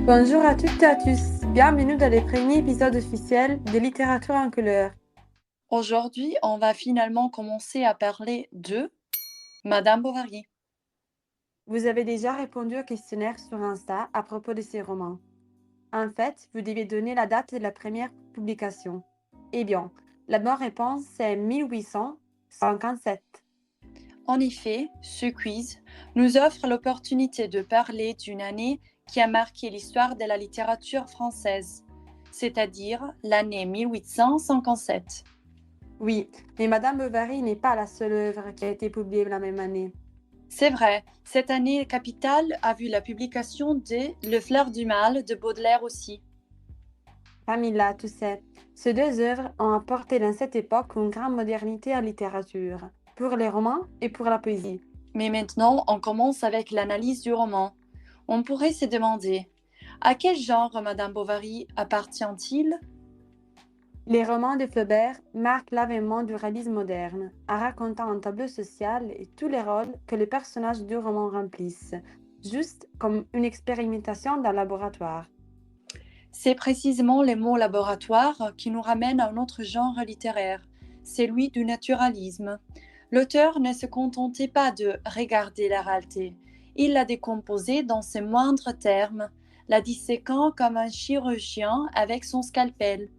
Bonjour à toutes et à tous, bienvenue dans le premier épisode officiel de Littérature en couleur. Aujourd'hui, on va finalement commencer à parler de Madame Bovary. Vous avez déjà répondu au questionnaire sur Insta à propos de ces romans. En fait, vous devez donner la date de la première publication. Eh bien, la bonne réponse c'est 1857. En effet, ce quiz nous offre l'opportunité de parler d'une année qui a marqué l'histoire de la littérature française, c'est-à-dire l'année 1857. Oui, mais Madame Bovary n'est pas la seule œuvre qui a été publiée la même année. C'est vrai, cette année capitale a vu la publication de Le Fleur du Mal de Baudelaire aussi. Camilla Toussaint, ces deux œuvres ont apporté dans cette époque une grande modernité en littérature, pour les romans et pour la poésie. Mais maintenant, on commence avec l'analyse du roman. On pourrait se demander, à quel genre Madame Bovary appartient-il? Les romans de Flaubert marquent l'avènement du réalisme moderne, en racontant un tableau social et tous les rôles que les personnages du roman remplissent, juste comme une expérimentation d'un laboratoire. C'est précisément les mots laboratoire qui nous ramènent à un autre genre littéraire, celui du naturalisme. L'auteur ne se contentait pas de regarder la réalité, il la décomposait dans ses moindres termes, la disséquant comme un chirurgien avec son scalpel.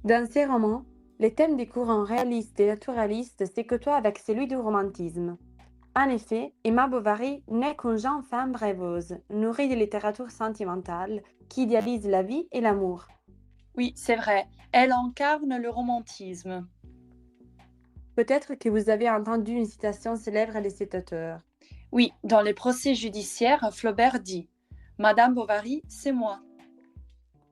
Dans ces romans, les thèmes des courants réalistes et naturalistes se côtoient avec celui du romantisme. En effet, Emma Bovary n'est qu'une jeune femme rêveuse, nourrie de littérature sentimentale, qui idéalise la vie et l'amour. Oui, c'est vrai, elle incarne le romantisme. Peut-être que vous avez entendu une citation célèbre de cet auteur. Oui, dans les procès judiciaires, Flaubert dit Madame Bovary, c'est moi.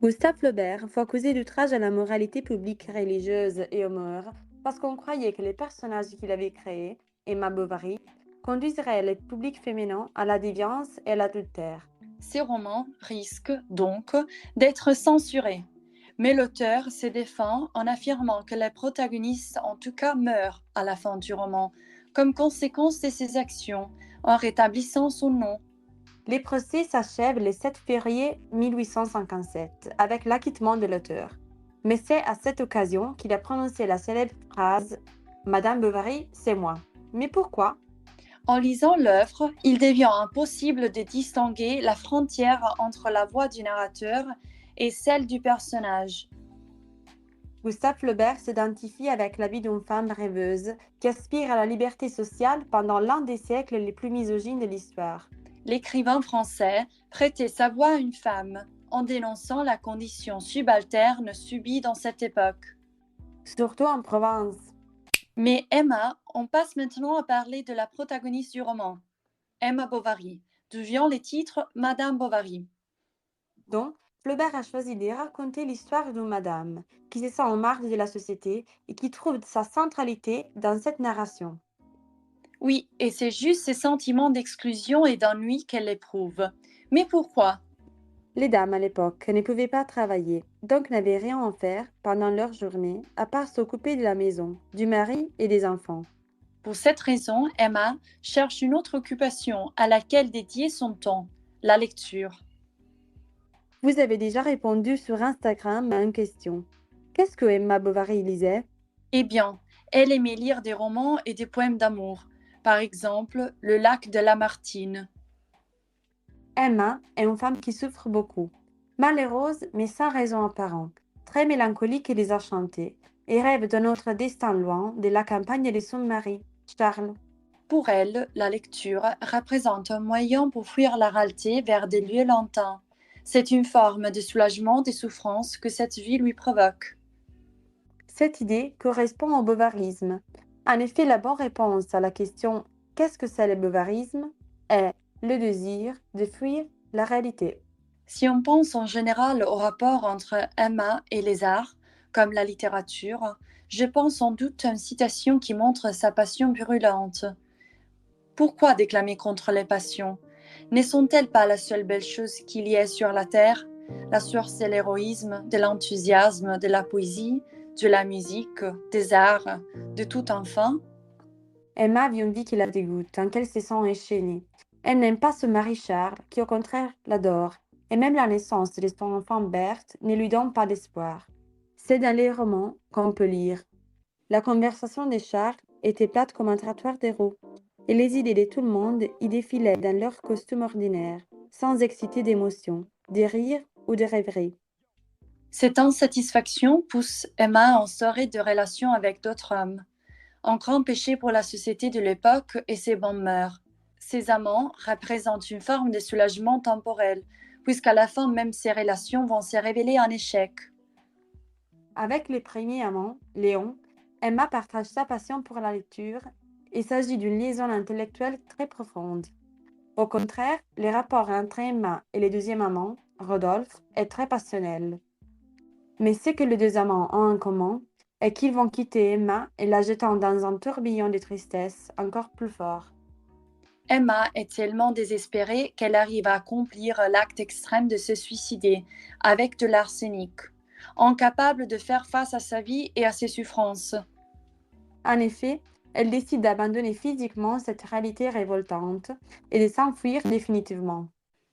Gustave Flaubert fut accusé d'outrage à la moralité publique religieuse et aux mœurs parce qu'on croyait que les personnages qu'il avait créés, Emma Bovary, conduiseraient le public féminin à la déviance et à l'adultère. Ces romans risquent donc d'être censurés. Mais l'auteur se défend en affirmant que les protagonistes en tout cas meurent à la fin du roman, comme conséquence de ses actions, en rétablissant son nom. Les procès s'achèvent le 7 février 1857 avec l'acquittement de l'auteur. Mais c'est à cette occasion qu'il a prononcé la célèbre phrase Madame Bovary, c'est moi. Mais pourquoi? En lisant l'œuvre, il devient impossible de distinguer la frontière entre la voix du narrateur et celle du personnage. Gustave Flaubert s'identifie avec la vie d'une femme rêveuse qui aspire à la liberté sociale pendant l'un des siècles les plus misogynes de l'histoire. L'écrivain français prêtait sa voix à une femme, en dénonçant la condition subalterne subie dans cette époque. Surtout en Provence. Mais Emma, on passe maintenant à parler de la protagoniste du roman, Emma Bovary, d'où vient le titre Madame Bovary. Donc, Flaubert a choisi de raconter l'histoire d'une madame qui se sent en marge de la société et qui trouve sa centralité dans cette narration. Oui, et c'est juste ces sentiments d'exclusion et d'ennui qu'elle éprouve. Mais pourquoi? Les dames à l'époque ne pouvaient pas travailler, donc n'avaient rien à faire pendant leur journée à part s'occuper de la maison, du mari et des enfants. Pour cette raison, Emma cherche une autre occupation à laquelle dédier son temps, la lecture. Vous avez déjà répondu sur Instagram à une question. Qu'est-ce que Emma Bovary lisait? Eh bien, elle aimait lire des romans et des poèmes d'amour, par exemple Le lac de Lamartine. Emma est une femme qui souffre beaucoup, malheureuse mais sans raison apparente, très mélancolique et désenchantée, et rêve d'un autre destin loin de la campagne de son mari, Charles. Pour elle, la lecture représente un moyen pour fuir la réalité vers des lieux lointains. C'est une forme de soulagement des souffrances que cette vie lui provoque. Cette idée correspond au bovarisme. En effet, la bonne réponse à la question qu'est-ce que c'est le bovarisme est le désir de fuir la réalité. Si on pense en général au rapport entre Emma et les arts, comme la littérature, je pense sans doute à une citation qui montre sa passion brûlante. Pourquoi déclamer contre les passions? Ne sont-elles pas la seule belle chose qu'il y ait sur la terre? La source de l'héroïsme, de l'enthousiasme, de la poésie, de la musique, des arts, de tout enfin? Emma vit une vie qui la dégoûte, tant qu'elle se sent enchaînée. Elle n'aime pas ce mari Charles, qui au contraire l'adore, et même la naissance de son enfant Berthe ne lui donne pas d'espoir. C'est dans les romans qu'on peut lire. La conversation de Charles était plate comme un trottoir de roues, et les idées de tout le monde y défilaient dans leur costume ordinaire, sans exciter d'émotion, de rire ou de rêverie. Cette insatisfaction pousse Emma à instaurer des relations avec d'autres hommes. Un grand péché pour la société de l'époque et ses bonnes mœurs. Ces amants représentent une forme de soulagement temporel, puisqu'à la fin même ces relations vont se révéler un échec. Avec les premiers amants, Léon, Emma partage sa passion pour la lecture. Il s'agit d'une liaison intellectuelle très profonde. Au contraire, les rapports entre Emma et le deuxième amant, Rodolphe, est très passionnel. Mais ce que les deux amants ont en commun est qu'ils vont quitter Emma et la jetant dans un tourbillon de tristesse encore plus fort. Emma est tellement désespérée qu'elle arrive à accomplir l'acte extrême de se suicider avec de l'arsenic, incapable de faire face à sa vie et à ses souffrances. En effet, elle décide d'abandonner physiquement cette réalité révoltante et de s'enfuir définitivement.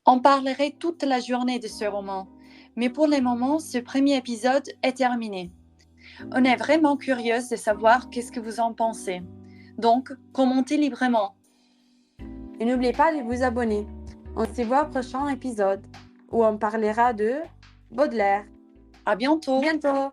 On parlerait toute la journée de ce roman, mais pour le moment, ce premier épisode est terminé. On est vraiment curieuse de savoir qu'est-ce que vous en pensez. Donc, commentez librement. Et n'oubliez pas de vous abonner. On se voit au prochain épisode où on parlera de Baudelaire. À bientôt! Bientôt!